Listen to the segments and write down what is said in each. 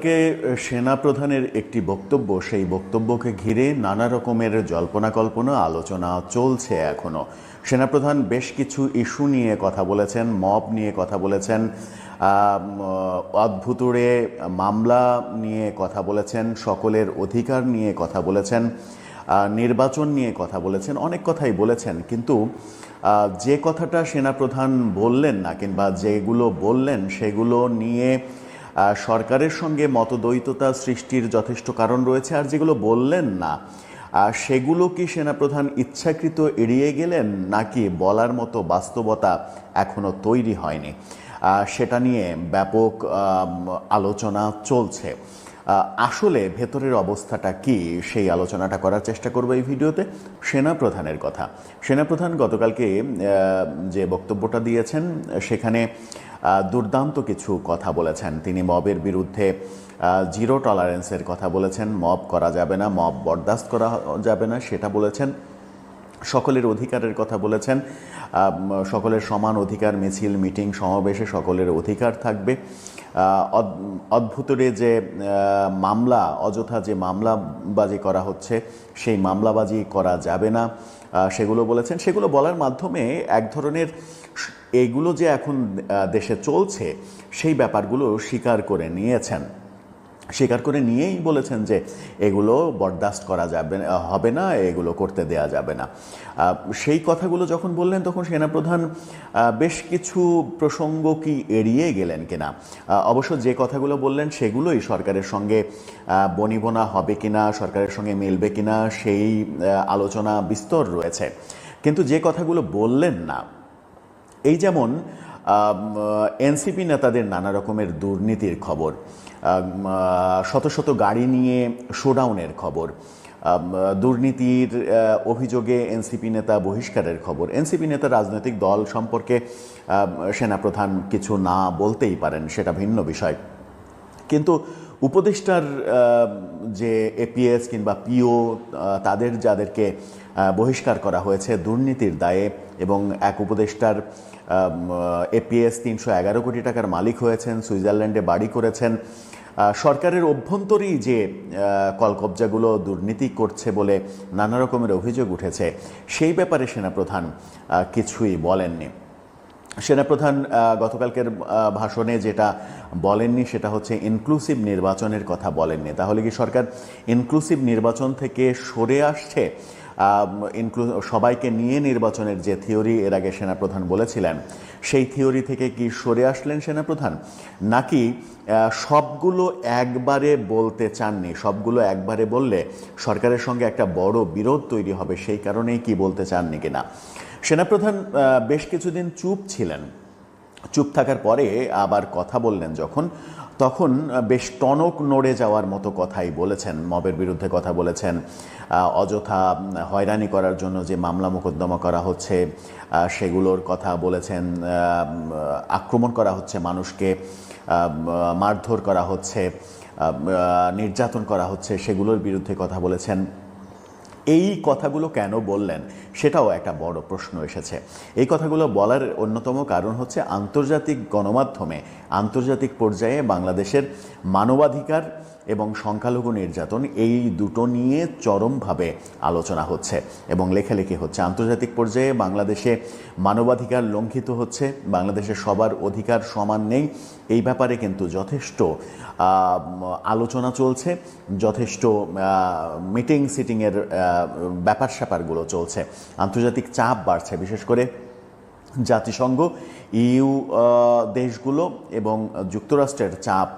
কে সেনাপ্রধানের একটি বক্তব্য, সেই বক্তব্যকে ঘিরে নানা রকমের জল্পনা কল্পনা আলোচনা চলছে এখনো। সেনাপ্রধান বেশ কিছু ইস্যু নিয়ে কথা বলেছেন, মব নিয়ে কথা বলেছেন, অদ্ভুতুড়ে মামলা নিয়ে কথা বলেছেন, সকলের অধিকার নিয়ে কথা বলেছেন, নির্বাচন নিয়ে কথা বলেছেন, অনেক কথাই বলেছেন। কিন্তু যে কথাটা সেনাপ্রধান বললেন না, কিংবা যেগুলো বললেন সেগুলো নিয়ে সরকারের সঙ্গে মতদ্বৈততা সৃষ্টির যথেষ্ট কারণ রয়েছে। আর যেগুলো বললেন না সেগুলো কি সেনাপ্রধান ইচ্ছাকৃত এড়িয়ে গেলেন, নাকি বলার মতো বাস্তবতা এখনো তৈরি হয়নি, সেটা নিয়ে ব্যাপক আলোচনা চলছে। আসলে ভেতরের অবস্থাটা কি, সেই আলোচনাটা করার চেষ্টা করব এই ভিডিওতে। সেনাপ্রধানের কথা, সেনাপ্রধান গতকালকে যে বক্তব্যটা দিয়েছেন সেখানে দুর্দান্ত কিছু কথা বলেছেন। তিনি মবের বিরুদ্ধে জিরো টলারেন্সের কথা বলেছেন, মব করা যাবে না, মব বরদাস্ত করা যাবে না সেটা বলেছেন। সকলের অধিকারের কথা বলেছেন, সকলের সমান অধিকার, মিছিল মিটিং সমাবেশে সকলের অধিকার থাকবে। অদ্ভুতরে যে মামলা, অযথা যে মামলাবাজি করা হচ্ছে সেই মামলাবাজি করা যাবে না সেগুলো বলেছেন। সেগুলো বলার মাধ্যমে এক ধরনের এগুলো যে এখন দেশে চলছে সেই ব্যাপারগুলো স্বীকার করে নিয়েছেন, স্বীকার করে নিয়েই বলেছেন যে এগুলো বরদাস্ত করা যাবে, হবে না, এগুলো করতে দেয়া যাবে না। সেই কথাগুলো যখন বললেন তখন সেনাপ্রধান বেশ কিছু প্রসঙ্গ কি এড়িয়ে গেলেন কিনা। অবশ্য যে কথাগুলো বললেন সেগুলোই সরকারের সঙ্গে বনিবনা হবে কিনা, সরকারের সঙ্গে মিলবে কিনা, সেই আলোচনা বিস্তর রয়েছে। কিন্তু যে কথাগুলো বললেন না, এই যেমন এনসিপি নেতাদের নানা রকমের দুর্নীতির খবর, শত শত গাড়ি নিয়ে শোডাউনের খবর, দুর্নীতির অভিযোগে এনসিপি নেতা বহিষ্কারের খবর। এনসিপি নেতা রাজনৈতিক দল সম্পর্কে সেনাপ্রধান কিছু না বলতেই পারেন, সেটা ভিন্ন বিষয়। কিন্তু উপদেষ্টার যে এপিএস কিংবা পিও, তাদের যাদেরকে বহিষ্কার করা হয়েছে দুর্নীতির দায়ে, এবং এক উপদেষ্টার এপিএস ৩১১ কোটি টাকার মালিক হয়েছেন, সুইজারল্যান্ডে বাড়ি করেছেন, সরকারের অভ্যন্তরেই যে কলকবজাগুলো দুর্নীতি করছে বলে নানা রকমের অভিযোগ উঠেছে, সেই ব্যাপারে সেনাপ্রধান কিছুই বলেননি। সেনাপ্রধান গতকালকের ভাষণে যেটা বলেননি সেটা হচ্ছে ইনক্লুসিভ নির্বাচনের কথা বলেননি। তাহলে কি সরকার ইনক্লুসিভ নির্বাচন থেকে সরে আসছে? সবাইকে নিয়ে নির্বাচনের যে থিওরি এর আগে সেনাপ্রধান বলেছিলেন, সেই থিওরি থেকে কি সরে আসলেন সেনাপ্রধান, নাকি সবগুলো একবারে বলতে চাননি? সবগুলো একবারে বললে সরকারের সঙ্গে একটা বড় বিরোধ তৈরি হবে, সেই কারণেই কি বলতে চাননি কিনা। সেনাপ্রধান বেশ কিছুদিন চুপ ছিলেন, চুপ থাকার পরে আবার কথা বললেন তখন বেশ টনক নড়ে যাওয়ার মতো কথাই বলেছেন। মবের বিরুদ্ধে কথা বলেছেন, অযথা হয়রানি করার জন্য যে মামলা মোকদ্দমা করা হচ্ছে সেগুলোর কথা বলেছেন, আক্রমণ করা হচ্ছে মানুষকে, মারধর করা হচ্ছে, নির্যাতন করা হচ্ছে, সেগুলোর বিরুদ্ধে কথা বলেছেন। এই কথাগুলো কেন বললেন সেটাও একটা বড় প্রশ্ন এসেছে। এই কথাগুলো বলার অন্যতম কারণ হচ্ছে আন্তর্জাতিক গণমাধ্যমে, আন্তর্জাতিক পর্যায়ে বাংলাদেশের মানবাধিকার এবং সংখ্যালঘু নির্যাতন, এই দুটো নিয়ে চরমভাবে আলোচনা হচ্ছে এবং লেখালেখি হচ্ছে। আন্তর্জাতিক পর্যায়ে বাংলাদেশে মানবাধিকার লঙ্ঘিত হচ্ছে, বাংলাদেশে সবার অধিকার সমান নেই, এই ব্যাপারে কিন্তু যথেষ্ট আলোচনা চলছে, যথেষ্ট মিটিং সিটিংয়ের ব্যাপার স্যাপারগুলো চলছে। আন্তর্জাতিক চাপ বাড়ছে, বিশেষ করে জাতিসংঘ, ইইউ দেশগুলো এবং যুক্তরাষ্ট্রের চাপ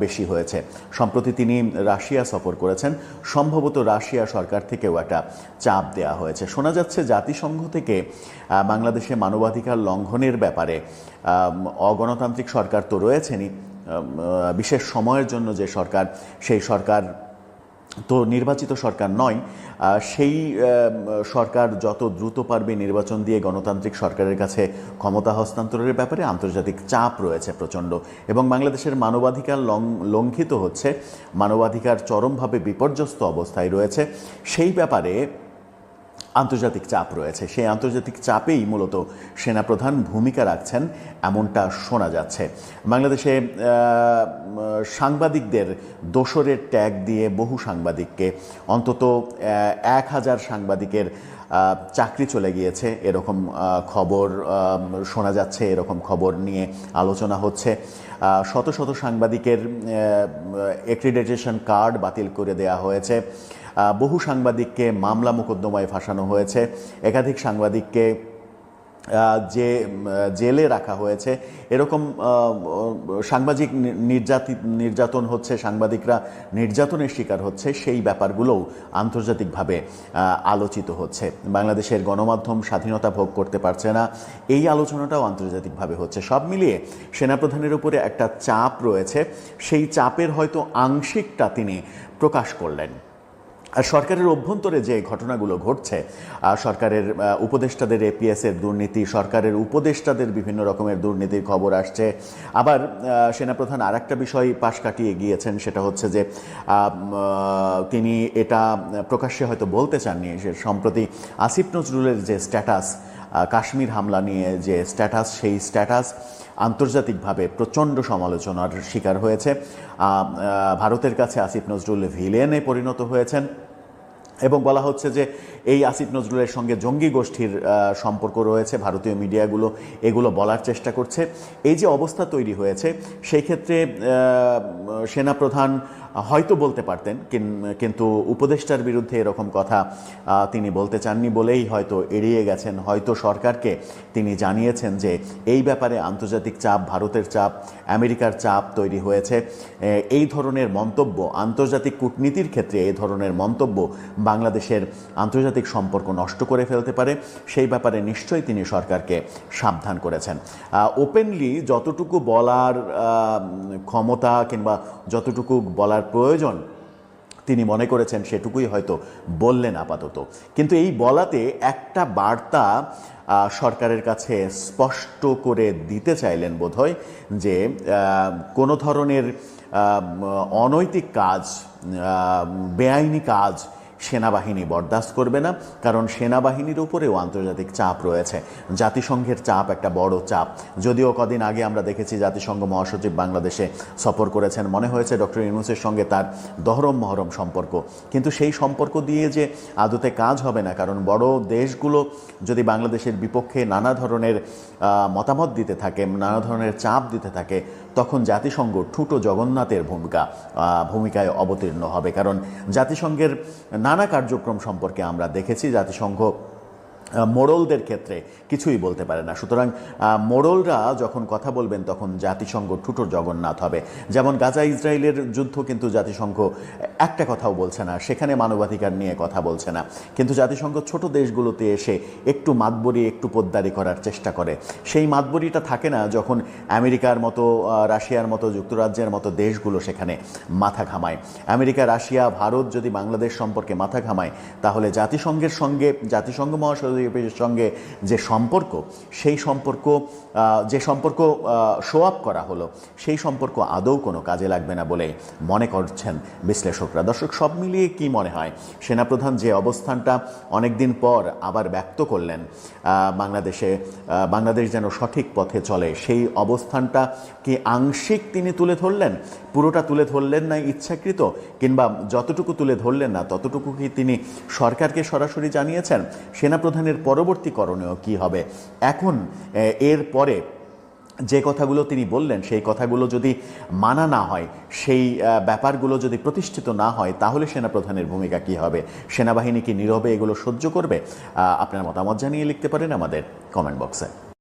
বেশি হয়েছে। সম্প্রতি তিনি রাশিয়া সফর করেছেন, সম্ভবত রাশিয়া সরকার থেকেও একটা চাপ দেওয়া হয়েছে। শোনা যাচ্ছে জাতিসংঘ থেকে বাংলাদেশে মানবাধিকার লঙ্ঘনের ব্যাপারে, অগণতান্ত্রিক সরকার তো রয়েছেনই, বিশেষ সময়ের জন্য যে সরকার, সেই সরকার তো নির্বাচিত সরকার নয়, সেই সরকার যত দ্রুত পারবে নির্বাচন দিয়ে গণতান্ত্রিক সরকারের কাছে ক্ষমতা হস্তান্তরের ব্যাপারে আন্তর্জাতিক চাপ রয়েছে প্রচণ্ড, এবং বাংলাদেশের মানবাধিকার লঙ্ঘিত হচ্ছে, মানবাধিকার চরমভাবে বিপর্যস্ত অবস্থায় রয়েছে। সেই ব্যাপারে আন্তর্জাতিক চাপ রয়েছে। সেই আন্তর্জাতিক চাপেই মূলত সেনাপ্রধান ভূমিকা রাখছেন এমনটা শোনা যাচ্ছে। বাংলাদেশে সাংবাদিকদের দোসরের ট্যাগ দিয়ে বহু সাংবাদিককে, অন্তত 1000 সাংবাদিকের চাকরি চলে গিয়েছে, এরকম খবর শোনা যাচ্ছে, এরকম খবর নিয়ে আলোচনা হচ্ছে। শত শত সাংবাদিকের অ্যাক্রিডিটেশন কার্ড বাতিল করে দেওয়া হয়েছে। বহু সাংবাদিককে মামলা মোকদ্দমায় ফাঁসানো হয়েছে। একাধিক সাংবাদিককে জেলে রাখা হয়েছে। এরকম সাংবাদিক নির্যাতন হচ্ছে, সাংবাদিকরা নির্যাতনের শিকার হচ্ছে, সেই ব্যাপারগুলোও আন্তর্জাতিকভাবে আলোচিত হচ্ছে। বাংলাদেশের গণমাধ্যম স্বাধীনতা ভোগ করতে পারছে না, এই আলোচনাটাও আন্তর্জাতিকভাবে হচ্ছে। সব মিলিয়ে সেনাপ্রধানের উপরে একটা চাপ রয়েছে, সেই চাপের হয়তো আংশিকটা তিনি প্রকাশ করলেন। আর সরকারের অভ্যন্তরে যে ঘটনাগুলো ঘটছে, সরকারের উপদেষ্টাদের এপিএসের দুর্নীতি, সরকারের উপদেষ্টাদের বিভিন্ন রকমের দুর্নীতির খবর আসছে। আবার সেনাপ্রধান আর একটা বিষয় পাশ কাটিয়ে গিয়েছেন, সেটা হচ্ছে যে তিনি এটা প্রকাশ্যে হয়তো বলতে চাননি, যে সম্প্রতি আসিফ নজরুলের যে স্ট্যাটাস, কাশ্মীর হামলা নিয়ে যে স্ট্যাটাস, সেই স্ট্যাটাস আন্তর্জাতিকভাবে প্রচণ্ড সমালোচনার শিকার হয়েছে। ভারতের কাছে আসিফ নজরুল ভিলেনে পরিণত হয়েছেন এবং বলা হচ্ছে যে এই আসিফ নজরুলের সঙ্গে জঙ্গি গোষ্ঠীর সম্পর্ক রয়েছে। ভারতীয় মিডিয়াগুলো এগুলো বলার চেষ্টা করছে। এই যে অবস্থা তৈরি হয়েছে, সেই ক্ষেত্রে সেনাপ্রধান হয়তো বলতে পারতেন, কিন্তু উপদেষ্টার বিরুদ্ধে এরকম কথা তিনি বলতে চাননি বলেই হয়তো এড়িয়ে গেছেন। হয়তো সরকারকে তিনি জানিয়েছেন যে এই ব্যাপারে আন্তর্জাতিক চাপ, ভারতের চাপ, আমেরিকার চাপ তৈরি হয়েছে। এই ধরনের মন্তব্য, আন্তর্জাতিক কূটনীতির ক্ষেত্রে এই ধরনের মন্তব্য বাংলাদেশের আন্তর্জাতিক সম্পর্ক নষ্ট করে ফেলতে পারে। সেই ব্যাপারে নিশ্চয়ই তিনি সরকারকে সাবধান করেছেন। ওপেনলি যতটুকু বলার ক্ষমতা কিংবা যতটুকু বলার প্রয়োজন তিনি মনে করেছেন, সেটুকুই হয়তো বললেন আপাতত। কিন্তু এই বলাতে একটা বার্তা সরকারের কাছে স্পষ্ট করে দিতে চাইলেন বোধহয়, যে কোনো ধরনের অনৈতিক কাজ, বেআইনি কাজ সেনাবাহিনী বরদাস্ত করবে না। কারণ সেনাবাহিনীর উপরেও আন্তর্জাতিক চাপ রয়েছে, জাতিসংঘের চাপ একটা বড় চাপ। যদিও কদিন আগে আমরা দেখেছি জাতিসংঘ মহাসচিব বাংলাদেশে সফর করেছেন, মনে হয়েছে ডক্টর ইউনূসের সঙ্গে তার দহরম মহরম সম্পর্ক, কিন্তু সেই সম্পর্ক দিয়ে যে আদতে কাজ হবে না। কারণ বড় দেশগুলো যদি বাংলাদেশের বিপক্ষে নানা ধরনের মতামত দিতে থাকে, নানা ধরনের চাপ দিতে থাকে, তখন জাতিসংঘ ঠুটো জগন্নাথের ভূমিকায় অবতীর্ণ হবে। কারণ জাতিসংঘের নানা কার্যক্রম সম্পর্কে আমরা দেখেছি জাতিসংঘ মোড়লদের ক্ষেত্রে কিছুই বলতে পারে না। সুতরাং মোড়লরা যখন কথা বলবেন তখন জাতিসংঘ ঠুটোর জগন্নাথ হবে। যেমন গাজা ইসরায়েলের যুদ্ধ, কিন্তু জাতিসংঘ একটা কথাও বলছে না, সেখানে মানবাধিকার নিয়ে কথা বলছে না। কিন্তু জাতিসংঘ ছোট দেশগুলোতে এসে একটু মাতবরি, একটু পোদ্দারি করার চেষ্টা করে। সেই মাতবরিটা থাকে না যখন আমেরিকার মতো, রাশিয়ার মতো, যুক্তরাজ্যের মতো দেশগুলো সেখানে মাথা ঘামায়। আমেরিকা, রাশিয়া, ভারত যদি বাংলাদেশ সম্পর্কে মাথা ঘামায়, তাহলে জাতিসংঘের সঙ্গে, জাতিসংঘ মহাসচিবের সঙ্গে যে সম্পর্ক, সেই সম্পর্ক, যে সম্পর্ক শো আপ করা হলো, সেই সম্পর্ক আদৌ কোনো কাজে লাগবে না বলে মনে করছেন বিশ্লেষকরা। দর্শক, সব মিলিয়ে কি মনে হয়, সেনাপ্রধান যে অবস্থানটা অনেকদিন পর আবার ব্যক্ত করলেন, বাংলাদেশ যেন সঠিক পথে চলে, সেই অবস্থানটা কি আংশিক তিনি তুলে ধরলেন, পুরোটা তুলে ধরলেন না ইচ্ছাকৃত, কিংবা যতটুকু তুলে ধরলেন না ততটুকু কি তিনি সরকারকে সরাসরি জানিয়েছেন? সেনাপ্রধানের পরবর্তী করণীয় কি হবে এখন? এর পরে যে কথাগুলো তিনি বললেন, সেই কথাগুলো যদি মানা না হয়, সেই ব্যাপারগুলো যদি প্রতিষ্ঠিত না হয়, তাহলে সেনাপ্রধানের ভূমিকা কি হবে? সেনাবাহিনী কি নীরবে এগুলো সহ্য করবে? আপনার মতামত জানিয়ে লিখতে পারেন আমাদের কমেন্ট বক্সে।